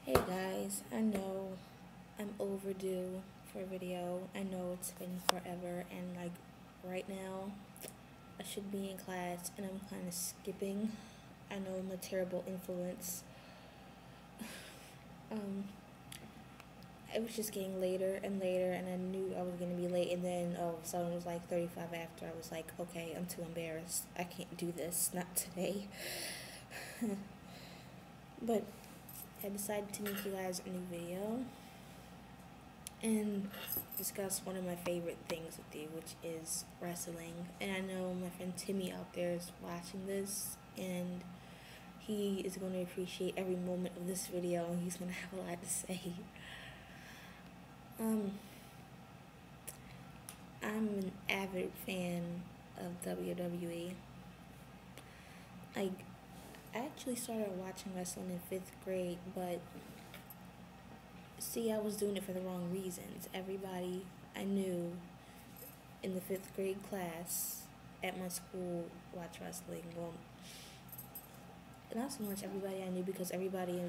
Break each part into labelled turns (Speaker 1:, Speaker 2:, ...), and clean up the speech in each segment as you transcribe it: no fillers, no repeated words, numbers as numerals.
Speaker 1: Hey guys, I know I'm overdue for a video. I know it's been forever and right now I should be in class and I'm kind of skipping. I know I'm a terrible influence. Um, it was just getting later and later and I knew I was going to be late and then all of a sudden it was like 35 after. I was like, okay, I'm too embarrassed. I can't do this, not today. But I decided to make you guys a new video and discuss one of my favorite things with you, which is wrestling. And I know my friend Timmy out there is watching this, and he is going to appreciate every moment of this video, and he's going to have a lot to say. I'm an avid fan of WWE. I actually started watching wrestling in 5th grade, but see, I was doing it for the wrong reasons. Everybody I knew in the 5th grade class at my school watched wrestling. Well, not so much everybody I knew, because everybody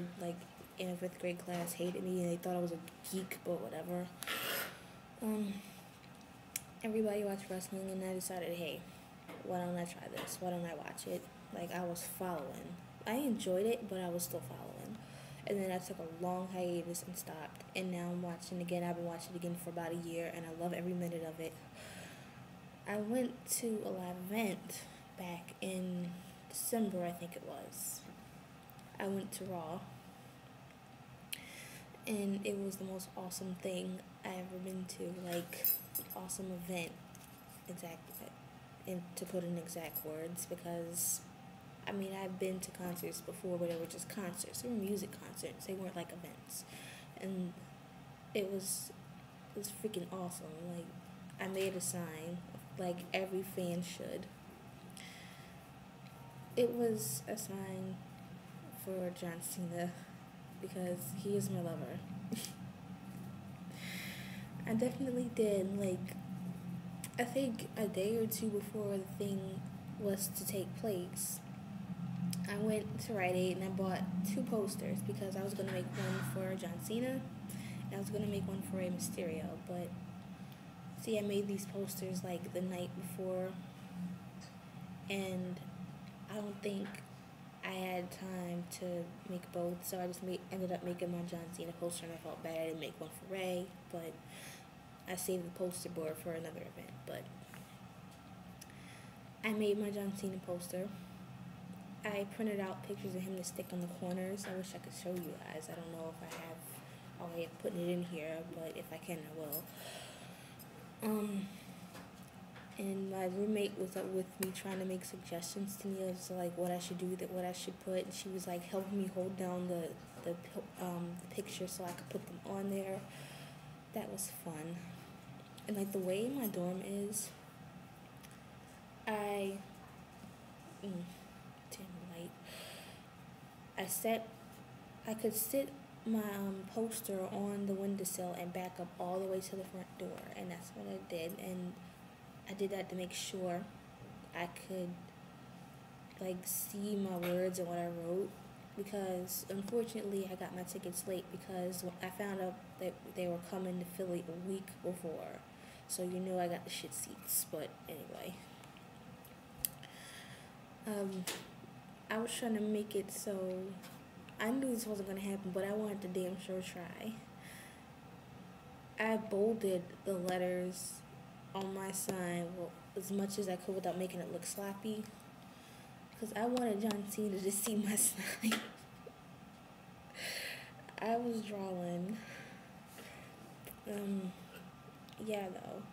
Speaker 1: in a 5th grade class hated me and they thought I was a geek, but whatever. Everybody watched wrestling and I decided, hey, why don't I try this? Why don't I watch it? I was following. I enjoyed it, but I was still following. And then I took a long hiatus and stopped. And now I'm watching again. I've been watching it again for about a year, and I love every minute of it. I went to a live event back in December, I think it was. I went to Raw. And it was the most awesome thing I ever been to. Awesome event. Exactly. And to put in exact words, because I've been to concerts before, but they were just concerts. They were music concerts. They weren't like events. And it was freaking awesome. I made a sign, like every fan should. It was a sign for John Cena, because he is my lover. I definitely did. I think a day or two before the thing was to take place, I went to Rite Aid and I bought 2 posters, because I was going to make one for John Cena and I was going to make one for Rey Mysterio. But see, I made these posters the night before, and I don't think I had time to make both, so I just ended up making my John Cena poster, and I felt bad I didn't make one for Rey, but I saved the poster board for another event. But I made my John Cena poster. I printed out pictures of him to stick on the corners. I wish I could show you guys. I don't know if I have a way of putting it in here, but if I can, I will. And my roommate was up with me trying to make suggestions to me as to what I should do with it, what I should put. And she was helping me hold down the picture so I could put them on there. That was fun. And the way my dorm is, I could sit my poster on the windowsill and back up all the way to the front door, and that's what I did. And I did that to make sure I could see my words and what I wrote, because unfortunately I got my tickets late, because I found out that they were coming to Philly a week before, so I got the shit seats. But anyway, I was trying to make it so I knew this wasn't going to happen, but I wanted to damn sure try. I bolded the letters on my sign as much as I could without making it look sloppy, because I wanted John Cena to see my sign. I was drawing. Yeah, though.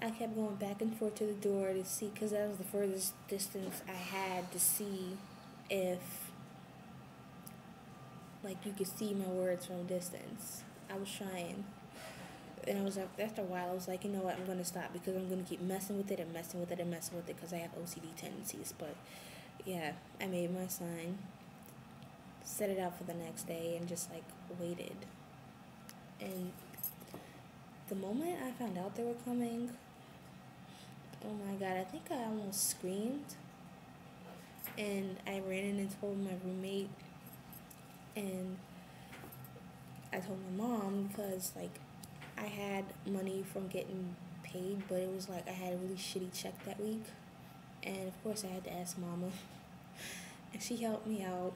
Speaker 1: I kept going back and forth to the door to see, because that was the furthest distance I had to see if you could see my words from a distance. I was trying. And after a while, I was like, you know what, I'm going to stop, because I'm going to keep messing with it and messing with it and messing with it, because I have OCD tendencies. But yeah, I made my sign, set it out for the next day, and just waited. And the moment I found out they were coming, oh my god, I think I almost screamed. And I ran in and told my roommate, and I told my mom because, like, I had money from getting paid, but it was like I had a really shitty check that week. And of course, I had to ask Mama. And she helped me out.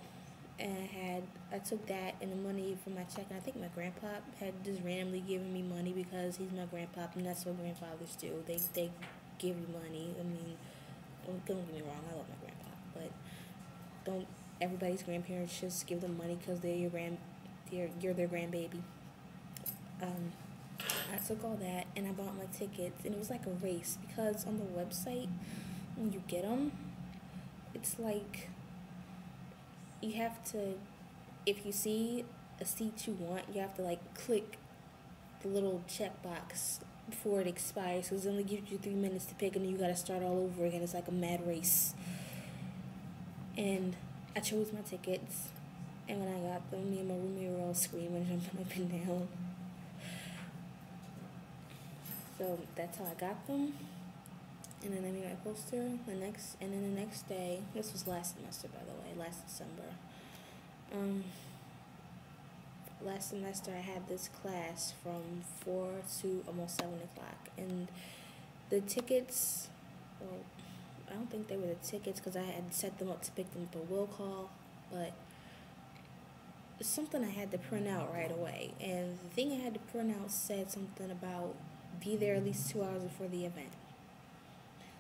Speaker 1: And I took that and the money from my check. And I think my grandpa had just randomly given me money because he's my grandpa, and that's what grandfathers do. They give you money. I mean, don't get me wrong, I love my grandpa, but don't everybody's grandparents just give them money because you're their grandbaby. I took all that and I bought my tickets, and it was like a race because on the website when you get them, it's like you have to, if you see a seat you want, you have to like click the little checkbox before it expires, because it only gives you 3 minutes to pick, and then you gotta start all over again. It's like a mad race. And I chose my tickets, and when I got them, me and my roommate were all screaming, jumping up and down. So that's how I got them. And then I made my poster the next day. This was last semester, by the way, last December. Last semester I had this class from 4 to almost 7 o'clock, and the tickets, well, I don't think they were the tickets because I had set them up to pick them up a will call, but it's something I had to print out right away. And the thing I had to print out said something about be there at least 2 hours before the event.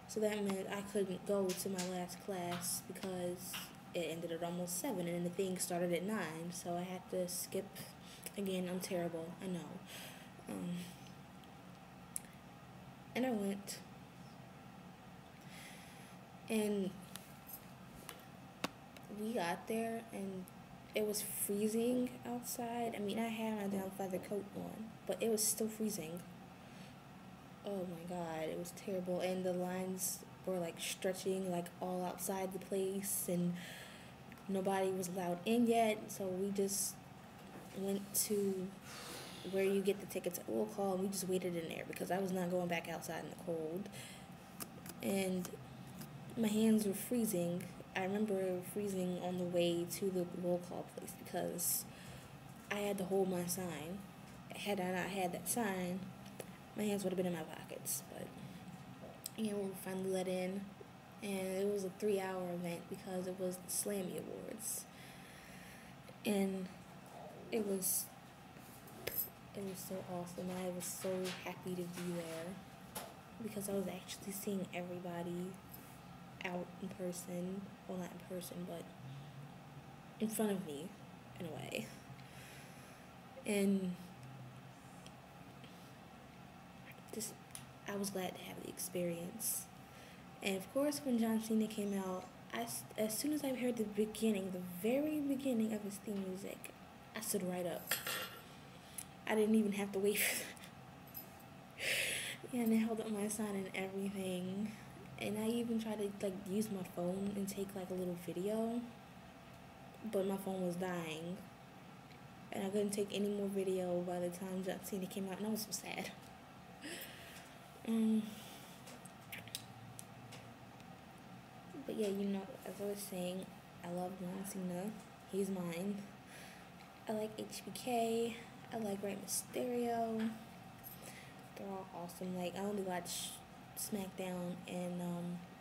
Speaker 1: So that meant I couldn't go to my last class because it ended at almost 7, and the thing started at 9, so I had to skip. Again, I'm terrible, I know. And I went. And we got there, and it was freezing outside. I mean, I had my down feather coat on, but it was still freezing. Oh my God, it was terrible. And the lines were like stretching like all outside the place, and nobody was allowed in yet. So we just went to where you get the tickets at will call, and we just waited in there because I was not going back outside in the cold. And my hands were freezing. I remember freezing on the way to the roll call place because I had to hold my sign. Had I not had that sign, my hands would have been in my pockets. But, we were finally let in, and it was a 3-hour event because it was the Slammy Awards. And it was so awesome. I was so happy to be there because I was actually seeing everybody out in person. Well, not in person, but in front of me, in a way. And just, I was glad to have the experience. And of course, when John Cena came out, as soon as I heard the very beginning of his theme music, I stood right up. I didn't even have to wait for that. And I held up my sign and everything. And I even tried to like use my phone and take like a little video, but my phone was dying, and I couldn't take any more video by the time John Cena came out, and I was so sad. But yeah, as I was saying, I love John Cena. He's mine. I like HBK. I like Rey Mysterio. They're all awesome. Like, I only watch SmackDown and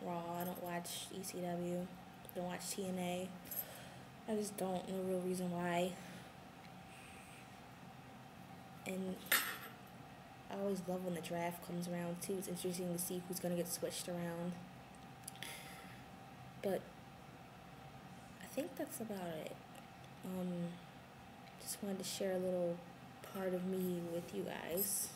Speaker 1: Raw. I don't watch ECW. I don't watch TNA. I just don't. No real reason why. And I always love when the draft comes around too. It's interesting to see who's gonna get switched around. But I think that's about it. Just wanted to share a little part of me with you guys.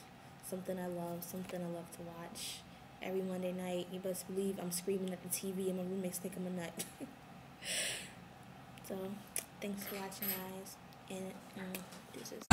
Speaker 1: Something I love to watch. Every Monday night, you best believe I'm screaming at the TV and my roommates think I'm a nut. So, thanks for watching, guys. And deuces.